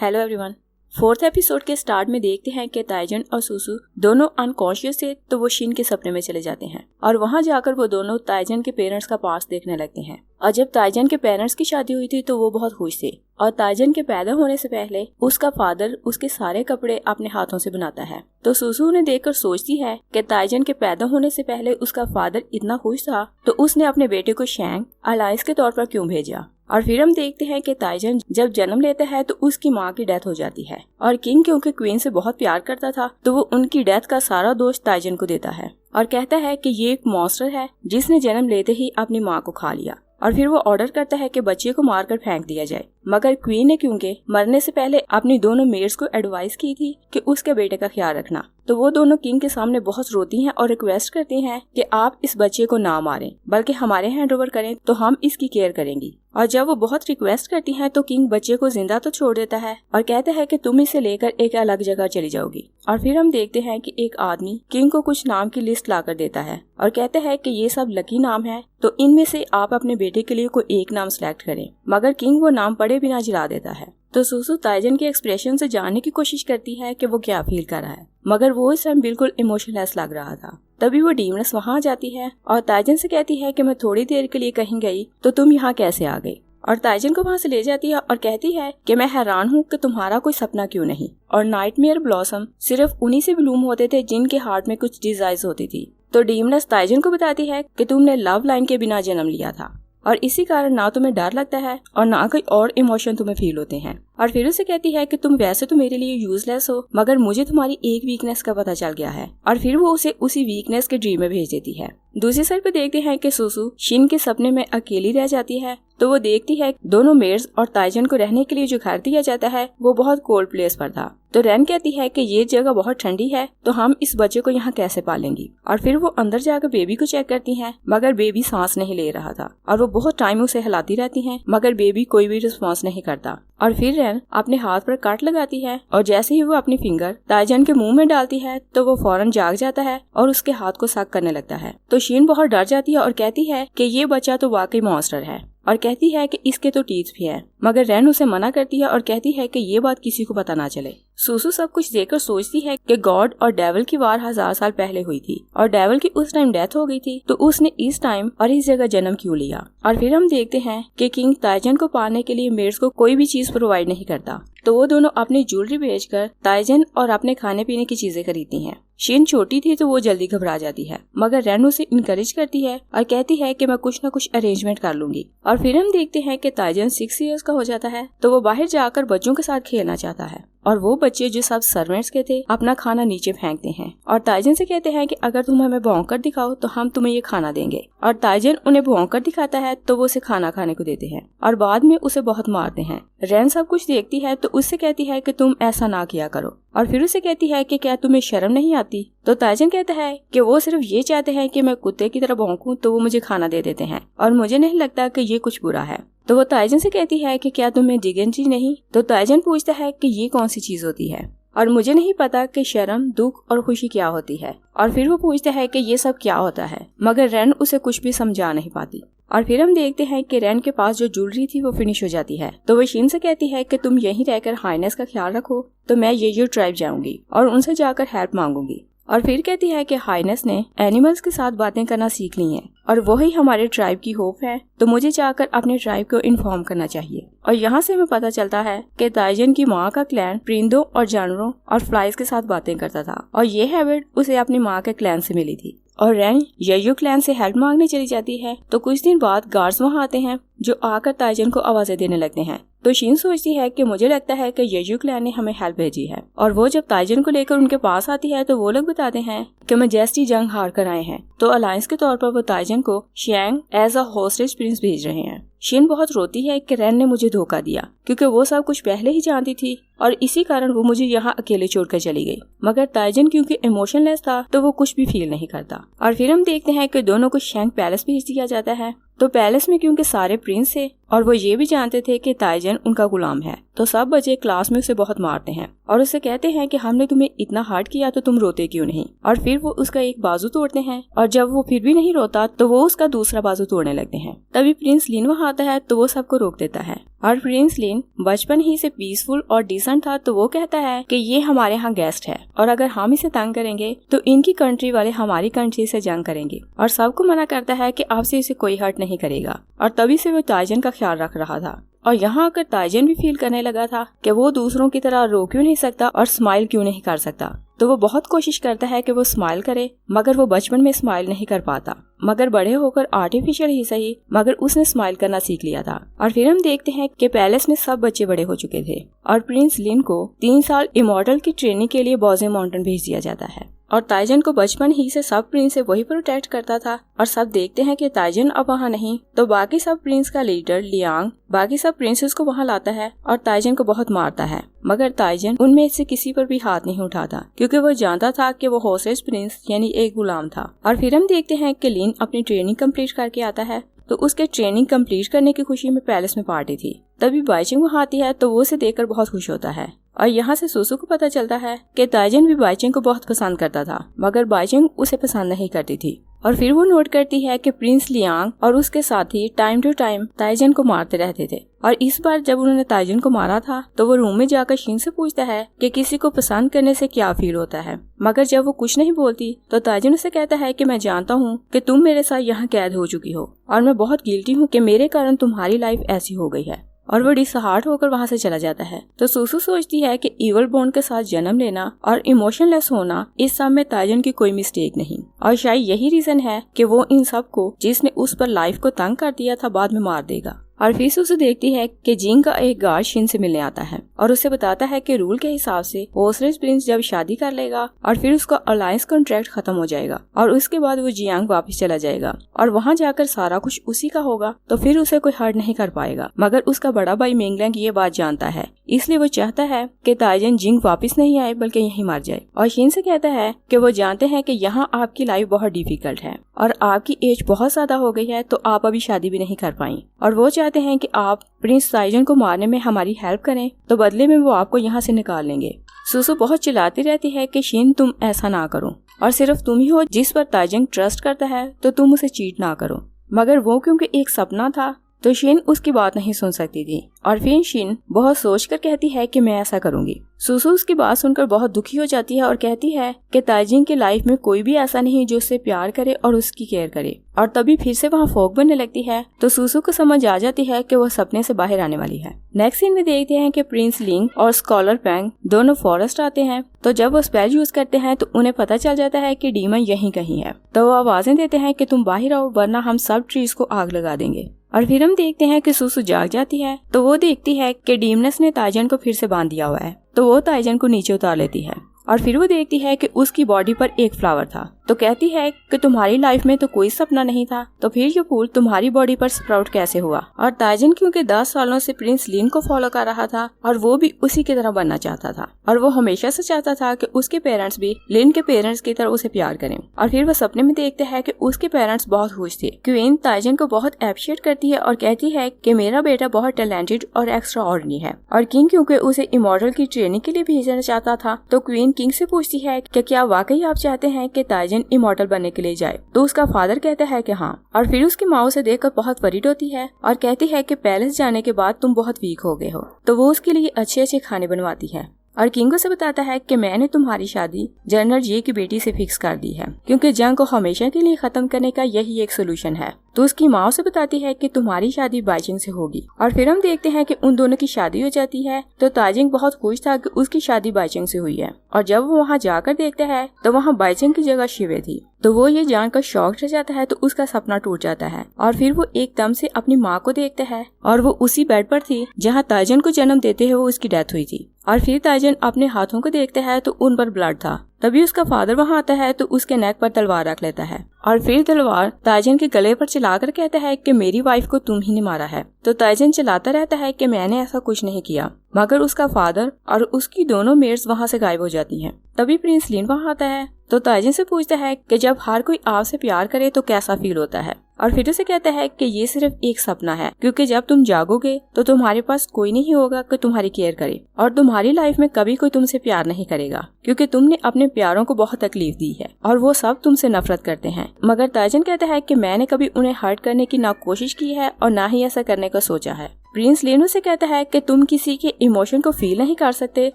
Hello everyone. Fourth episode के start में देखते हैं कि ताइजन और सुसु दोनों अनकॉन्शियस थे तो वो शिन के सपने में चले जाते हैं और वहां जाकर वो दोनों ताइजन के पेरेंट्स का पास्ट देखने लगते हैं। और जब ताइजन के पेरेंट्स की शादी हुई थी तो वो बहुत खुश थे और ताइजन के पैदा होने से पहले उसका फादर उसके सारे कपड़े अपने हाथों से बनाता है। तो सुसु उन्हें देखकर सोचती है कि ताइजन के पैदा होने से पहले उसका फादर इतना खुश था तो उसने अपने बेटे को शैंग अलाइस के तौर पर क्यों भेजा। और फिर हम देखते हैं कि ताइजन जब जन्म लेता है तो उसकी माँ की डेथ हो जाती है और किंग क्योंकि क्वीन से बहुत प्यार करता था तो वो उनकी डेथ का सारा दोष ताइजन को देता है और कहता है कि ये एक मॉन्स्टर है जिसने जन्म लेते ही अपनी माँ को खा लिया। और फिर वो ऑर्डर करता है कि बच्चे को मारकर फेंक दिया जाए, मगर क्वीन ने क्योंकि मरने से पहले अपनी दोनों मेड्स को एडवाइस की थी कि उसके बेटे का ख्याल रखना, तो वो दोनों किंग के सामने बहुत रोती हैं और रिक्वेस्ट करती हैं कि आप इस बच्चे को ना मारें बल्कि हमारे हैंड ओवर करें तो हम इसकी केयर करेंगी। और जब वो बहुत रिक्वेस्ट करती हैं तो किंग बच्चे को जिंदा तो छोड़ देता है और कहता है कि तुम इसे लेकर एक अलग जगह चली जाओगी। और फिर हम देखते हैं कि एक आदमी किंग को कुछ नाम की लिस्ट लाकर देता है और कहता है कि ये सब लकी नाम है तो इनमें से आप अपने बेटे के लिए कोई एक नाम सिलेक्ट करें, मगर किंग वो नाम पढ़े बिना जला देता है। तो सुसु ताइजन के एक्सप्रेशन से जानने की कोशिश करती है कि वो क्या फील कर रहा है, मगर वो इस टाइम बिल्कुल इमोशनलेस लग रहा था। तभी वो डीमनेस वहाँ जाती है और ताइजन से कहती है कि मैं थोड़ी देर के लिए कहीं गई तो तुम यहाँ कैसे आ गई। और ताइजन को वहाँ से ले जाती है और कहती है कि मैं हैरान हूँ कि तुम्हारा कोई सपना क्यों नहीं। और नाइटमेयर ब्लॉसम सिर्फ उन्हीं से ब्लूम होते थे जिनके हार्ट में कुछ डिजायर्स होती थी। तो डीमनेस ताइजन को बताती है कि तुमने लव लाइन के बिना जन्म लिया था और इसी कारण ना तुम्हें डर लगता है और ना कोई और इमोशन तुम्हें फील होते हैं। और फिर उसे कहती है कि तुम वैसे तो मेरे लिए यूजलेस हो मगर मुझे तुम्हारी एक वीकनेस का पता चल गया है। और फिर वो उसे उसी वीकनेस के ड्रीम में भेज देती है। दूसरी साइड पे देखते हैं कि सुसु शिन के सपने में अकेली रह जाती है तो वो देखती है दोनों मेड्स और ताइजन को रहने के लिए जो घर दिया जाता है वो बहुत कोल्ड प्लेस पर था। तो रैन कहती है कि ये जगह बहुत ठंडी है तो हम इस बच्चे को यहाँ कैसे पालेंगी। और फिर वो अंदर जाकर बेबी को चेक करती हैं मगर बेबी सांस नहीं ले रहा था और वो बहुत टाइम उसे हिलाती रहती हैं मगर बेबी कोई भी रिस्पॉन्स नहीं करता। और फिर रैन अपने हाथ पर कट लगाती है और जैसे ही वो अपनी फिंगर ताइजन के मुंह में डालती है तो वो फौरन जाग जाता है और उसके हाथ को सक करने लगता है। तो शीन बहुत डर जाती है और कहती है कि ये बच्चा तो वाकई मॉन्स्टर है और कहती है कि इसके तो टीथ भी है, मगर रैन उसे मना करती है और कहती है कि ये बात किसी को पता ना चले। सुसु सब कुछ देखकर सोचती है कि गॉड और डेविल की वार 1000 साल पहले हुई थी और डेविल की उस टाइम डेथ हो गई थी तो उसने इस टाइम और इस जगह जन्म क्यों लिया। और फिर हम देखते हैं कि किंग ताइजन को पाने के लिए मेड्स को कोई भी चीज प्रोवाइड नहीं करता तो वो दोनों अपनी ज्वेलरी बेचकर ताइजन और अपने खाने पीने की चीजें खरीदती हैं। शिन छोटी थी तो वो जल्दी घबरा जाती है मगर रैन उसे इनकरेज करती है और कहती है कि मैं कुछ न कुछ अरेंजमेंट कर लूंगी। और फिर हम देखते हैं कि ताइजन 6 इयर्स का हो जाता है तो वो बाहर जाकर बच्चों के साथ खेलना चाहता है और वो बच्चे जो सब सर्वेंट्स के थे अपना खाना नीचे फेंकते हैं और ताइजन से कहते हैं कि अगर तुम हमें भौंककर दिखाओ तो हम तुम्हें ये खाना देंगे। और ताइजन उन्हें भौंककर दिखाता है तो वो उसे खाना खाने को देते हैं और बाद में उसे बहुत मारते हैं। रैन सब कुछ देखती है तो उससे कहती है कि तुम ऐसा ना किया करो और फिर उसे कहती है कि क्या तुम्हें शर्म नहीं आती। तो ताइजन कहता है कि वो सिर्फ ये चाहते हैं कि मैं कुत्ते की तरह भौंकूं तो वो मुझे खाना दे देते हैं और मुझे नहीं लगता कि ये कुछ बुरा है। तो वो ताइजन से कहती है कि क्या तुम्हें डिग्निटी नहीं। तो ताइजन पूछता है कि ये कौन सी चीज होती है और मुझे नहीं पता कि शर्म, दुख और खुशी क्या होती है। और फिर वो पूछता है कि ये सब क्या होता है मगर रैन उसे कुछ भी समझा नहीं पाती। और फिर हम देखते हैं कि रैन के पास जो ज्वेलरी थी वो फिनिश हो जाती है तो वो शिन से कहती है कि तुम यहीं रहकर हाइनेस का ख्याल रखो तो मैं ये ट्राइब जाऊंगी और उनसे जाकर हेल्प मांगूंगी। और फिर कहती है कि हाइनेस ने एनिमल्स के साथ बातें करना सीख ली हैं और वही हमारे ट्राइब की होप है तो मुझे जाकर अपने ट्राइब को इन्फॉर्म करना चाहिए। और यहाँ से हमें पता चलता है कि ताइजन की माँ का क्लैन परिंदों और जानवरों और फ्लाइज के साथ बातें करता था और ये हैबिट उसे अपनी माँ के क्लैन से मिली थी। और रैन येयू क्लैन से हेल्प मांगने चली जाती है तो कुछ दिन बाद गार्ड्स वहाँ आते हैं जो आकर ताइजन को आवाजें देने लगते हैं। तो शीन सोचती है कि मुझे लगता है कि येयू क्लैन ने हमें हेल्प भेजी है। और वो जब ताइजन को लेकर उनके पास आती है तो वो लोग बताते हैं कि मैजेस्टी जंग हार कर आए हैं तो अलायंस के तौर पर वो ताइजन को शैंग एज अ होस्टेज प्रिंस भेज रहे हैं। शिन बहुत रोती है कि रैन ने मुझे धोखा दिया क्योंकि वो सब कुछ पहले ही जानती थी और इसी कारण वो मुझे यहाँ अकेले छोड़कर चली गई। मगर ताइजन क्योंकि इमोशनलेस था तो वो कुछ भी फील नहीं करता। और फिर हम देखते हैं कि दोनों को शैंग पैलेस भेज दिया जाता है तो पैलेस में क्योंकि सारे प्रिंस थे और वो ये भी जानते थे कि ताइजन उनका गुलाम है तो सब बच्चे क्लास में उसे बहुत मारते हैं और उसे कहते हैं कि हमने तुम्हें इतना हर्ट किया तो तुम रोते क्यों नहीं। और फिर वो उसका एक बाजू तोड़ते हैं और जब वो फिर भी नहीं रोता तो वो उसका दूसरा बाजू तोड़ने लगते हैं। तभी प्रिंस लिन वहाँ आता है तो वो सबको रोक देता है। और प्रिंस लिन बचपन ही से पीसफुल और डिसेंट था, तो वो कहता है कि ये हमारे यहाँ गेस्ट है और अगर हम इसे तंग करेंगे तो इनकी कंट्री वाले हमारी कंट्री से जंग करेंगे, और सबको मना करता है कि आपसे इसे कोई हर्ट नहीं करेगा। और तभी से वो ताइजन का ख्याल रख रहा था। और यहाँ आकर ताइजन भी फील करने लगा था कि वो दूसरों की तरह रो क्यों नहीं सकता और स्माइल क्यों नहीं कर सकता। तो वो बहुत कोशिश करता है कि वो स्माइल करे, मगर वो बचपन में स्माइल नहीं कर पाता। मगर बड़े होकर आर्टिफिशियल ही सही, मगर उसने स्माइल करना सीख लिया था। और फिर हम देखते हैं कि पैलेस में सब बच्चे बड़े हो चुके थे और प्रिंस लिन को 3 साल इमॉर्टल की ट्रेनिंग के लिए बॉजे माउंटेन भेज दिया जाता है। और ताइजन को बचपन ही से सब प्रिंस से वही प्रोटेक्ट करता था। और सब देखते हैं कि ताइजन अब वहाँ नहीं, तो बाकी सब प्रिंस का लीडर लियांग बाकी सब प्रिंसेस को वहाँ लाता है और ताइजन को बहुत मारता है। मगर ताइजन उनमें से किसी पर भी हाथ नहीं उठाता, क्योंकि वो जानता था कि वो हॉस्टेज प्रिंस यानी एक गुलाम था। और फिर हम देखते हैं कि लिन अपनी ट्रेनिंग कंप्लीट करके आता है, तो उसके ट्रेनिंग कंप्लीट करने की खुशी में पैलेस में पार्टी थी। तभी बाइचिंग वहाँ आती है, तो वो उसे देखकर बहुत खुश होता है। और यहाँ से सुसु को पता चलता है कि ताइजन भी बाइचिंग को बहुत पसंद करता था, मगर बाइचिंग उसे पसंद नहीं करती थी। और फिर वो नोट करती है कि प्रिंस लियांग और उसके साथी टाइम टू टाइम ताइजन को मारते रहते थे। और इस बार जब उन्होंने ताइजन को मारा था तो वो रूम में जाकर शिन से पूछता है कि किसी को पसंद करने से क्या फील होता है। मगर जब वो कुछ नहीं बोलती तो ताइजन उसे कहता है कि मैं जानता हूँ कि तुम मेरे साथ यहाँ कैद हो चुकी हो और मैं बहुत गिल्टी हूँ कि मेरे कारण तुम्हारी लाइफ ऐसी हो गई है। और वो डिसहार्ट होकर वहाँ से चला जाता है। तो सुसु सोचती है कि इवल बॉन्ड के साथ जन्म लेना और इमोशनलेस होना इस सब में ताइजन की कोई मिस्टेक नहीं, और शायद यही रीजन है कि वो इन सब को जिसने उस पर लाइफ को तंग कर दिया था बाद में मार देगा। और फिर सुसु देखती है कि जिंग का एक गार्ड शिन से मिलने आता है और उसे बताता है कि रूल के हिसाब से ओसरेज प्रिंस जब शादी कर लेगा और फिर उसका अलायंस कॉन्ट्रैक्ट खत्म हो जाएगा और उसके बाद वो जियांग वापस चला जाएगा और वहाँ जाकर सारा कुछ उसी का होगा, तो फिर उसे कोई हर्ट नहीं कर पाएगा। मगर उसका बड़ा भाई मेंगलैंग ये बात जानता है, इसलिए वो चाहता है कि ताइजन जिंग वापस नहीं आए बल्कि यहीं मर जाए। और शिन से कहता है कि वो जानते हैं कि यहाँ आपकी लाइफ बहुत डिफिकल्ट है और आपकी एज बहुत ज्यादा हो गई है, तो आप अभी शादी भी नहीं कर पाई, और वो चाहते हैं कि आप प्रिंस ताइजन को मारने में हमारी हेल्प करें, तो बदले में वो आपको यहाँ से निकाल लेंगे। सुसु बहुत चिल्लाती रहती है कि शिन तुम ऐसा ना करो, और सिर्फ तुम ही हो जिस पर ताइजन ट्रस्ट करता है, तो तुम उसे चीट ना करो। मगर वो क्योंकि एक सपना था तो शिन उसकी बात नहीं सुन सकती थी। और फिर शिन बहुत सोचकर कहती है कि मैं ऐसा करूंगी। सुसु उसकी बात सुनकर बहुत दुखी हो जाती है और कहती है कि ताइजिन की लाइफ में कोई भी ऐसा नहीं जो उससे प्यार करे और उसकी केयर करे। और तभी फिर से वहाँ फॉग बनने लगती है, तो सुसु को समझ आ जाती है कि वह सपने से बाहर आने वाली है। नेक्स्ट सीन में देखते हैं कि प्रिंस लिंग और स्कॉलर पैंग दोनों फॉरेस्ट आते हैं, तो जब वो स्पेल यूज करते हैं तो उन्हें पता चल जाता है कि डीमन यहीं कहीं है। तो वो आवाजें देते हैं कि तुम बाहर आओ वरना हम सब ट्रीज को आग लगा देंगे। और फिर हम देखते हैं कि सुसु जाग जाती है, तो वो देखती है कि डीमनस ने ताइजन को फिर से बांध दिया हुआ है, तो वो ताइजन को नीचे उतार लेती है। और फिर वो देखती है कि उसकी बॉडी पर एक फ्लावर था, तो कहती है कि तुम्हारी लाइफ में तो कोई सपना नहीं था, तो फिर ये फूल तुम्हारी बॉडी पर स्प्राउट कैसे हुआ। और ताइजन क्योंकि 10 सालों से प्रिंस लिन को फॉलो कर रहा था और वो भी उसी की तरह बनना चाहता था, और वो हमेशा से चाहता था कि उसके पेरेंट्स भी लिन के पेरेंट्स की तरह उसे प्यार करें। और फिर वो सपने में देखते हैं कि उसके पेरेंट्स बहुत खुश थे। क्वीन ताइजन को बहुत अप्रिशिएट करती है और कहती है कि मेरा बेटा बहुत टैलेंटेड और एक्स्ट्रा ऑर्डिनरी है। और किंग क्योंकि उसे इमॉर्टल की ट्रेनिंग के लिए भेजना चाहता था, तो क्वीन किंग से पूछती है कि क्या वाकई आप चाहते हैं कि ताइजन इमॉर्टल बनने के लिए जाए। तो उसका फादर कहता है कि हाँ। और फिर उसकी माँ उसे देखकर बहुत वरीड होती है और कहती है कि पैलेस जाने के बाद तुम बहुत वीक हो गए हो, तो वो उसके लिए अच्छे अच्छे खाने बनवाती है। और किंग उसे बताता है कि मैंने तुम्हारी शादी जनरल जे की बेटी से फिक्स कर दी है, क्योंकि जंग को हमेशा के लिए खत्म करने का यही एक सोल्यूशन है। तो उसकी माँ उसे बताती है कि तुम्हारी शादी बाइजिंग से होगी। और फिर हम देखते हैं कि उन दोनों की शादी हो जाती है, तो ताइजिंग बहुत खुश था कि उसकी शादी बाइजिंग से हुई है। और जब वो वहाँ जाकर देखता है तो वहाँ बाइजिंग की जगह शिवे थी, तो वो ये जानकर शॉक रह जाता है, तो उसका सपना टूट जाता है। और फिर वो एकदम से अपनी माँ को देखता है और वो उसी बेड पर थी जहाँ ताइजन को जन्म देते हुए उसकी डेथ हुई थी। और फिर ताइजन अपने हाथों को देखता है तो उन पर ब्लड था। तभी उसका फादर वहाँ आता है, तो उसके नेक पर तलवार रख लेता है और फिर तलवार ताइजन के गले पर चलाकर कहता है कि मेरी वाइफ को तुम ही ने मारा है। तो ताइजन चलाता रहता है कि मैंने ऐसा कुछ नहीं किया, मगर उसका फादर और उसकी दोनों मेड्स वहाँ से गायब हो जाती हैं। तभी प्रिंस लिन वहाँ आता है, तो ताइजन से पूछता है कि जब हर कोई आपसे प्यार करे तो कैसा फील होता है। और फिर उसे कहता है कि ये सिर्फ एक सपना है, क्योंकि जब तुम जागोगे तो तुम्हारे पास कोई नहीं होगा कि तुम्हारी केयर करे, और तुम्हारी लाइफ में कभी कोई तुमसे प्यार नहीं करेगा, क्योंकि तुमने अपने प्यारों को बहुत तकलीफ दी है और वो सब तुमसे नफरत करते हैं। मगर ताइजन कहता है कि मैंने कभी उन्हें हर्ट करने की ना कोशिश की है और ना ही ऐसा करने का सोचा है। प्रिंस लिन उसे कहता है कि तुम किसी के इमोशन को फील नहीं कर सकते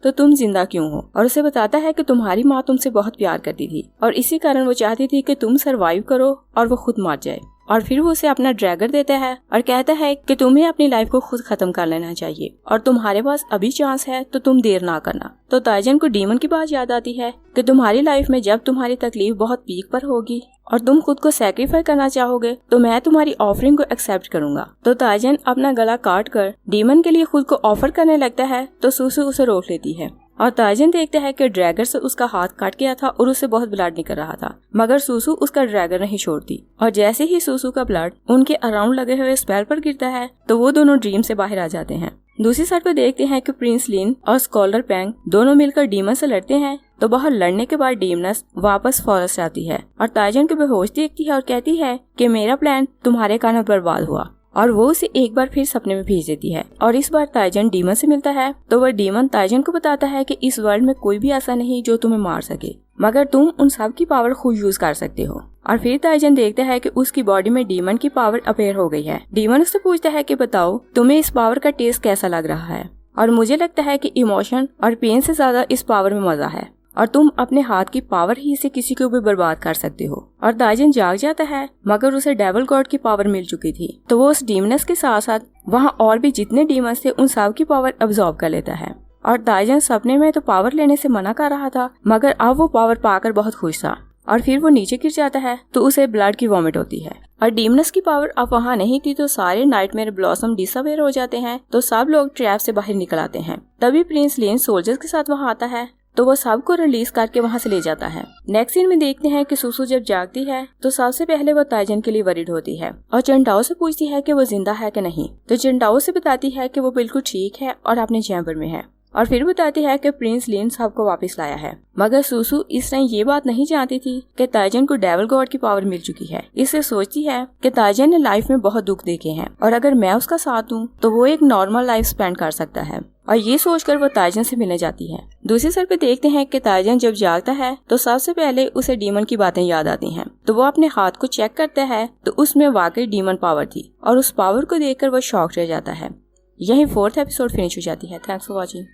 तो तुम जिंदा क्यों हो, और उसे बताता है कि तुम्हारी माँ तुमसे बहुत प्यार करती थी और इसी कारण वो चाहती थी कि तुम सरवाइव करो और वो खुद मर जाए। और फिर वो उसे अपना ड्रैगर देता है और कहता है कि तुम्हें अपनी लाइफ को खुद खत्म कर लेना चाहिए और तुम्हारे पास अभी चांस है तो तुम देर ना करना। तो ताइजन को डीमन की बात याद आती है कि तुम्हारी लाइफ में जब तुम्हारी तकलीफ बहुत पीक पर होगी और तुम खुद को सैक्रिफाई करना चाहोगे तो मैं तुम्हारी ऑफरिंग को एक्सेप्ट करूंगा। तो ताइजन अपना गला काट कर डीमन के लिए खुद को ऑफर करने लगता है तो सुसु उसे रोक लेती है और ताइजन देखता है कि ड्रैगर से उसका हाथ कट गया था और उससे बहुत ब्लड निकल रहा था, मगर सुसु उसका ड्रैगर नहीं छोड़ती। और जैसे ही सुसु का ब्लड उनके अराउंड लगे हुए स्पेल पर गिरता है तो वो दोनों ड्रीम से बाहर आ जाते हैं। दूसरी साइड पर देखते हैं कि प्रिंस लिन और स्कॉलर पैंग दोनों मिलकर डीमन से लड़ते हैं। तो बाहर लड़ने के बाद डीमनस वापस फॉरेस्ट आती है और ताइजन को बेहोश देखती है और कहती है कि मेरा प्लान तुम्हारे कारण बर्बाद हुआ, और वो उसे एक बार फिर सपने में भेज देती है। और इस बार ताइजन डीमन से मिलता है तो वह डीमन ताइजन को बताता है कि इस वर्ल्ड में कोई भी ऐसा नहीं जो तुम्हें मार सके, मगर तुम उन सब की पावर खुद यूज कर सकते हो। और फिर ताइजन देखता है कि उसकी बॉडी में डीमन की पावर अपेयर हो गई है। डीमन उससे पूछता है कि बताओ तुम्हें इस पावर का टेस्ट कैसा लग रहा है, और मुझे लगता है कि इमोशन और पेन से ज्यादा इस पावर में मजा है और तुम अपने हाथ की पावर ही से किसी को भी बर्बाद कर सकते हो। और ताइजन जाग जाता है, मगर उसे डेविल गॉड की पावर मिल चुकी थी तो वो उस डीमनस के साथ साथ वहाँ और भी जितने डीमंस थे उन सब की पावर अब्सॉर्ब कर लेता है। और ताइजन सपने में तो पावर लेने से मना कर रहा था, मगर अब वो पावर पाकर बहुत खुश था। और फिर वो नीचे गिर जाता है तो उसे ब्लड की वॉमिट होती है। और डीमनस की पावर अब वहाँ नहीं थी तो सारे नाइटमेयर ब्लॉसम डिसअपियर हो जाते हैं। तो सब लोग ट्रैप से बाहर निकल आते हैं। तभी प्रिंस लिन सोल्जर्स के साथ वहाँ आता है तो वो सबको रिलीज करके वहाँ से ले जाता है। नेक्स्ट सीन में देखते हैं कि सुसु जब जागती है तो सबसे पहले वो ताइजन के लिए वरीड होती है और चंटाओ से पूछती है कि वो जिंदा है कि नहीं। तो चंटाओ से बताती है कि वो बिल्कुल ठीक है और अपने चैम्बर में है। और फिर बताती है कि प्रिंस लिन सबको वापस लाया है, मगर सुसु इस टाइम ये बात नहीं जानती थी कि ताइजन को डेविल गॉड की पावर मिल चुकी है। इससे सोचती है कि ताइजन ने लाइफ में बहुत दुख देखे हैं और अगर मैं उसका साथ दूं तो वो एक नॉर्मल लाइफ स्पेंड कर सकता है, और ये सोचकर वो ताइजन से मिलने जाती है। दूसरी साइड पे देखते हैं कि ताइजन जब जागता है तो सबसे पहले उसे डीमन की बातें याद आती हैं। तो वो अपने हाथ को चेक करता है तो उसमें वाकई डीमन पावर थी और उस पावर को देखकर वो शॉक रह जाता है। यही 4th एपिसोड फिनिश हो जाती है। Thanks for watching.